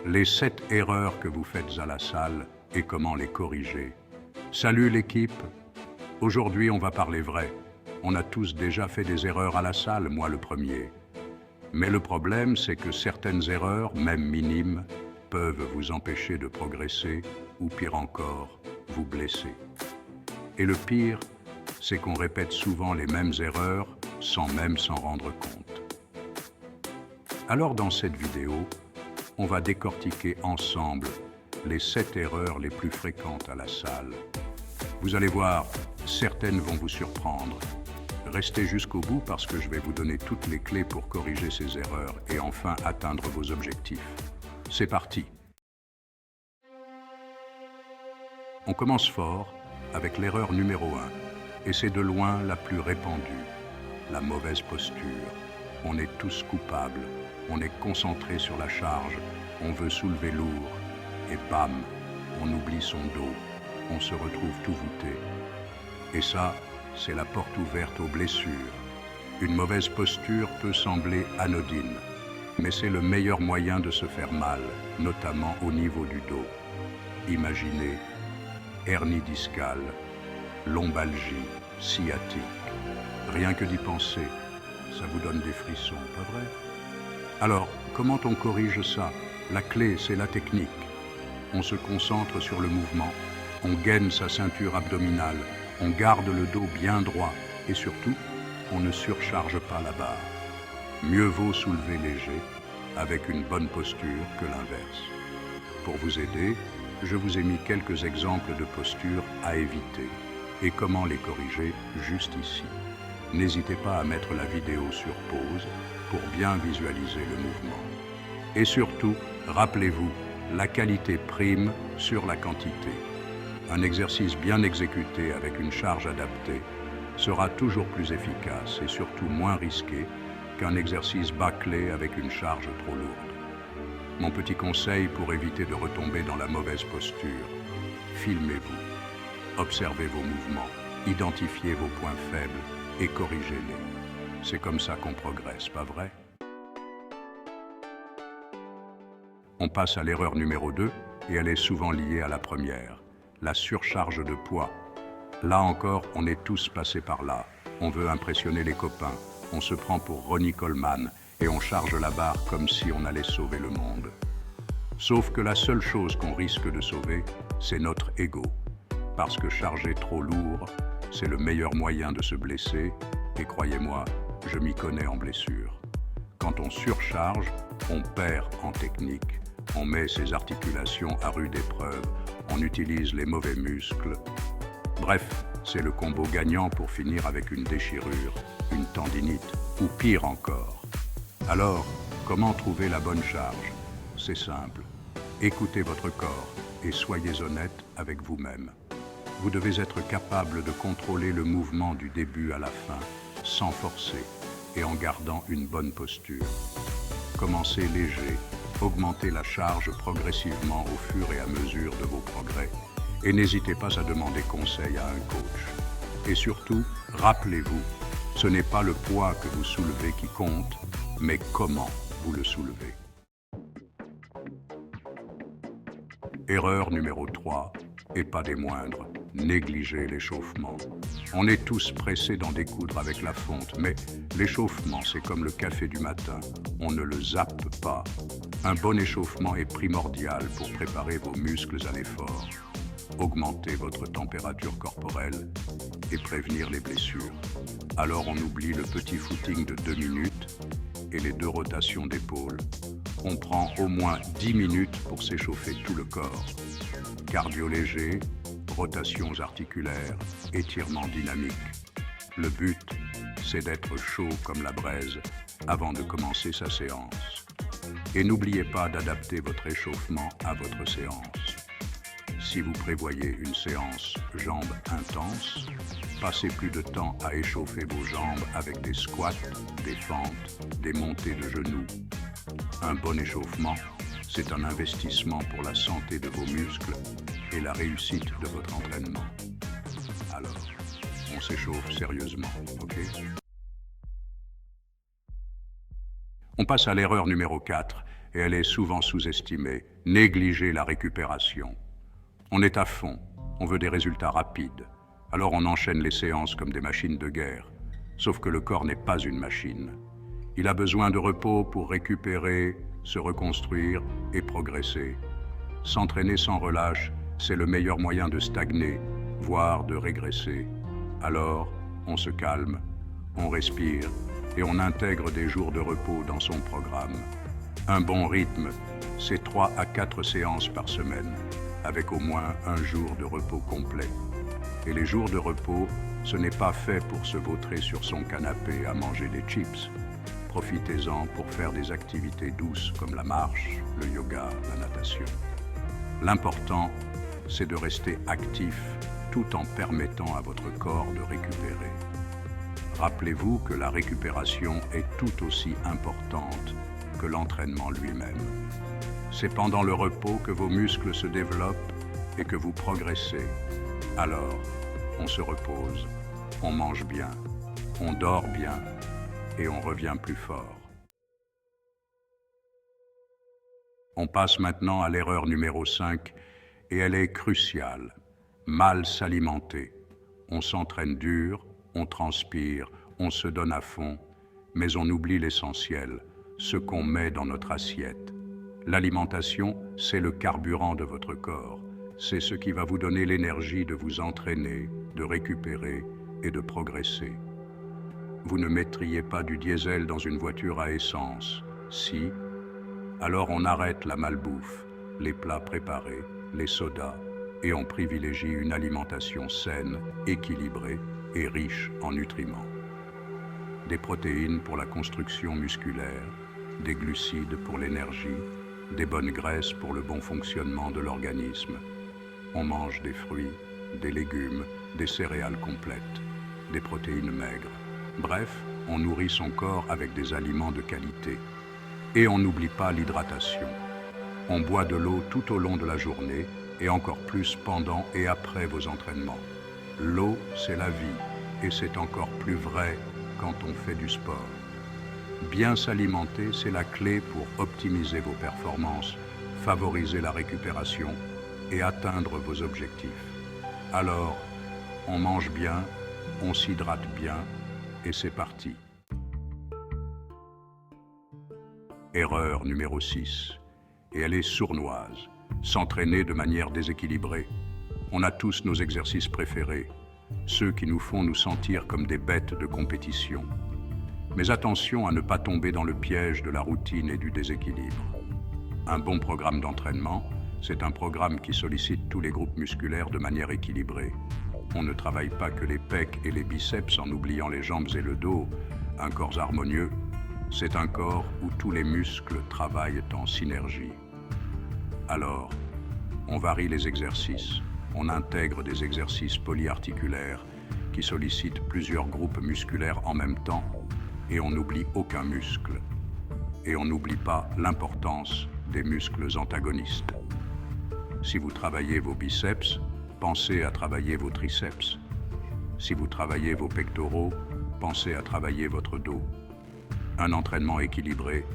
les 7 erreurs que vous faites à la salle et comment les corriger. Salut l'équipe! Aujourd'hui, on va parler vrai. On a tous déjà fait des erreurs à la salle, moi le premier. Mais le problème, c'est que certaines erreurs, même minimes, peuvent vous empêcher de progresser ou pire encore, vous blesser. Et le pire, c'est qu'on répète souvent les mêmes erreurs sans même s'en rendre compte. Alors dans cette vidéo, on va décortiquer ensemble les 7 erreurs les plus fréquentes à la salle. Vous allez voir, certaines vont vous surprendre. Restez jusqu'au bout parce que je vais vous donner toutes les clés pour corriger ces erreurs et enfin atteindre vos objectifs. C'est parti! On commence fort avec l'erreur numéro 1, et c'est de loin la plus répandue, la mauvaise posture. On est tous coupables, on est concentré sur la charge, on veut soulever lourd, et bam, on oublie son dos, on se retrouve tout voûté. Et ça, c'est la porte ouverte aux blessures. Une mauvaise posture peut sembler anodine, mais c'est le meilleur moyen de se faire mal, notamment au niveau du dos. Imaginez hernie discale, lombalgie, sciatique. Rien que d'y penser, ça vous donne des frissons, pas vrai? Alors, comment on corrige ça? La clé, c'est la technique. On se concentre sur le mouvement, on gaine sa ceinture abdominale, on garde le dos bien droit et surtout, on ne surcharge pas la barre. Mieux vaut soulever léger avec une bonne posture que l'inverse. Pour vous aider, je vous ai mis quelques exemples de postures à éviter et comment les corriger juste ici. N'hésitez pas à mettre la vidéo sur pause pour bien visualiser le mouvement. Et surtout, rappelez-vous, la qualité prime sur la quantité. Un exercice bien exécuté avec une charge adaptée sera toujours plus efficace et surtout moins risqué qu'un exercice bâclé avec une charge trop lourde. Mon petit conseil pour éviter de retomber dans la mauvaise posture, filmez-vous, observez vos mouvements, identifiez vos points faibles et corrigez-les. C'est comme ça qu'on progresse, pas vrai? On passe à l'erreur numéro 2 et elle est souvent liée à la première, la surcharge de poids. Là encore, on est tous passés par là. On veut impressionner les copains, on se prend pour Ronnie Coleman et on charge la barre comme si on allait sauver le monde. Sauf que la seule chose qu'on risque de sauver, c'est notre ego. Parce que charger trop lourd, c'est le meilleur moyen de se blesser, et croyez-moi, je m'y connais en blessure. Quand on surcharge, on perd en technique, on met ses articulations à rude épreuve, on utilise les mauvais muscles. Bref, c'est le combo gagnant pour finir avec une déchirure, une tendinite, ou pire encore. Alors, comment trouver la bonne charge? C'est simple. Écoutez votre corps et soyez honnête avec vous-même. Vous devez être capable de contrôler le mouvement du début à la fin, sans forcer et en gardant une bonne posture. Commencez léger, augmentez la charge progressivement au fur et à mesure de vos progrès et n'hésitez pas à demander conseil à un coach. Et surtout, rappelez-vous, ce n'est pas le poids que vous soulevez qui compte, mais comment vous le soulevez. Erreur numéro 3, et pas des moindres, négligez l'échauffement. On est tous pressés d'en découdre avec la fonte, mais l'échauffement, c'est comme le café du matin, on ne le zappe pas. Un bon échauffement est primordial pour préparer vos muscles à l'effort, augmenter votre température corporelle et prévenir les blessures. Alors on oublie le petit footing de 2 minutes et les 2 rotations d'épaule. On prend au moins 10 minutes pour s'échauffer tout le corps. Cardio léger, rotations articulaires, étirements dynamiques. Le but, c'est d'être chaud comme la braise avant de commencer sa séance. Et n'oubliez pas d'adapter votre échauffement à votre séance. Si vous prévoyez une séance jambes intense, passez plus de temps à échauffer vos jambes avec des squats, des fentes, des montées de genoux. Un bon échauffement, c'est un investissement pour la santé de vos muscles et la réussite de votre entraînement. Alors, on s'échauffe sérieusement, ok? On passe à l'erreur numéro 4, et elle est souvent sous-estimée. Négligez la récupération. On est à fond, on veut des résultats rapides. Alors on enchaîne les séances comme des machines de guerre. Sauf que le corps n'est pas une machine. Il a besoin de repos pour récupérer, se reconstruire et progresser. S'entraîner sans relâche, c'est le meilleur moyen de stagner, voire de régresser. Alors, on se calme, on respire et on intègre des jours de repos dans son programme. Un bon rythme, c'est 3 à 4 séances par semaine, avec au moins un jour de repos complet. Et les jours de repos, ce n'est pas fait pour se vautrer sur son canapé à manger des chips. Profitez-en pour faire des activités douces comme la marche, le yoga, la natation. L'important, c'est de rester actif tout en permettant à votre corps de récupérer. Rappelez-vous que la récupération est tout aussi importante que l'entraînement lui-même. C'est pendant le repos que vos muscles se développent et que vous progressez. Alors, on se repose, on mange bien, on dort bien et on revient plus fort. On passe maintenant à l'erreur numéro 5 et elle est cruciale. Mal s'alimenter. On s'entraîne dur, on transpire, on se donne à fond, mais on oublie l'essentiel, ce qu'on met dans notre assiette. L'alimentation, c'est le carburant de votre corps. C'est ce qui va vous donner l'énergie de vous entraîner, de récupérer et de progresser. Vous ne mettriez pas du diesel dans une voiture à essence. Si, alors on arrête la malbouffe, les plats préparés, les sodas, et on privilégie une alimentation saine, équilibrée et riche en nutriments. Des protéines pour la construction musculaire, des glucides pour l'énergie, des bonnes graisses pour le bon fonctionnement de l'organisme. On mange des fruits, des légumes, des céréales complètes, des protéines maigres. Bref, on nourrit son corps avec des aliments de qualité. Et on n'oublie pas l'hydratation. On boit de l'eau tout au long de la journée et encore plus pendant et après vos entraînements. L'eau, c'est la vie et c'est encore plus vrai quand on fait du sport. Bien s'alimenter, c'est la clé pour optimiser vos performances, favoriser la récupération et atteindre vos objectifs. Alors, on mange bien, on s'hydrate bien et c'est parti. Erreur numéro 6, et elle est sournoise. S'entraîner de manière déséquilibrée. On a tous nos exercices préférés, ceux qui nous font nous sentir comme des bêtes de compétition. Mais attention à ne pas tomber dans le piège de la routine et du déséquilibre. Un bon programme d'entraînement, c'est un programme qui sollicite tous les groupes musculaires de manière équilibrée. On ne travaille pas que les pecs et les biceps en oubliant les jambes et le dos. Un corps harmonieux, c'est un corps où tous les muscles travaillent en synergie. Alors, on varie les exercices, on intègre des exercices polyarticulaires qui sollicitent plusieurs groupes musculaires en même temps et on n'oublie aucun muscle. Et on n'oublie pas l'importance des muscles antagonistes. Si vous travaillez vos biceps, pensez à travailler vos triceps. Si vous travaillez vos pectoraux, pensez à travailler votre dos. Un entraînement équilibré,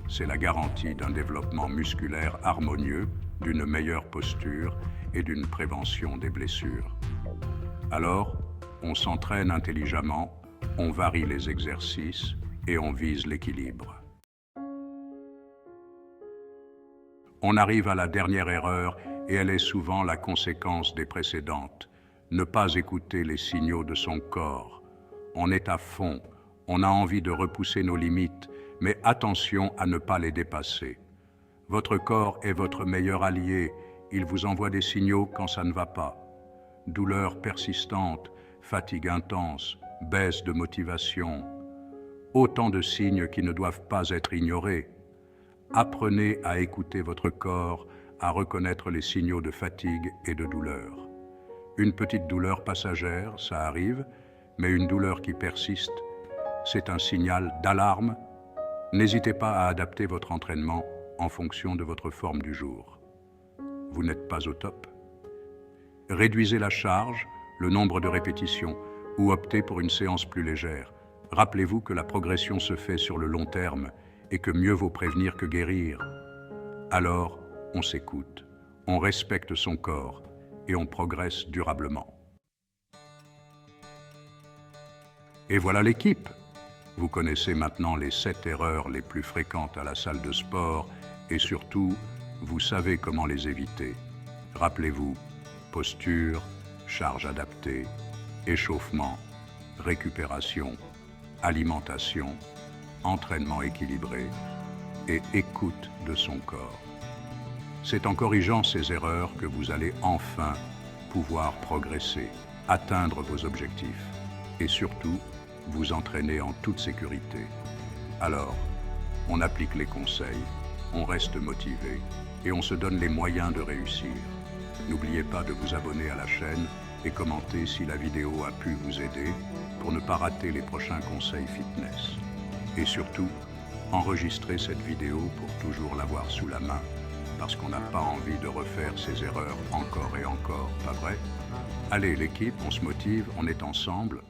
c'est la garantie d'un développement musculaire harmonieux, d'une meilleure posture et d'une prévention des blessures. Alors, on s'entraîne intelligemment, on varie les exercices et on vise l'équilibre. On arrive à la dernière erreur et elle est souvent la conséquence des précédentes. Ne pas écouter les signaux de son corps. On est à fond, on a envie de repousser nos limites, mais attention à ne pas les dépasser. Votre corps est votre meilleur allié, il vous envoie des signaux quand ça ne va pas. Douleur persistante, fatigue intense, baisse de motivation. Autant de signes qui ne doivent pas être ignorés. Apprenez à écouter votre corps, à reconnaître les signaux de fatigue et de douleur. Une petite douleur passagère, ça arrive, mais une douleur qui persiste, c'est un signal d'alarme. N'hésitez pas à adapter votre entraînement en fonction de votre forme du jour. Vous n'êtes pas au top? Réduisez la charge, le nombre de répétitions, ou optez pour une séance plus légère. Rappelez-vous que la progression se fait sur le long terme et que mieux vaut prévenir que guérir. Alors, on s'écoute, on respecte son corps et on progresse durablement. Et voilà l'équipe. Vous connaissez maintenant les 7 erreurs les plus fréquentes à la salle de sport et surtout, vous savez comment les éviter. Rappelez-vous, posture, charge adaptée, échauffement, récupération, alimentation, entraînement équilibré et écoute de son corps. C'est en corrigeant ces erreurs que vous allez enfin pouvoir progresser, atteindre vos objectifs et surtout vous entraîner en toute sécurité. Alors, on applique les conseils, on reste motivé et on se donne les moyens de réussir. N'oubliez pas de vous abonner à la chaîne et commenter si la vidéo a pu vous aider pour ne pas rater les prochains conseils fitness. Et surtout, enregistrez cette vidéo pour toujours l'avoir sous la main parce qu'on n'a pas envie de refaire ces erreurs encore et encore, pas vrai? Allez l'équipe, on se motive, on est ensemble.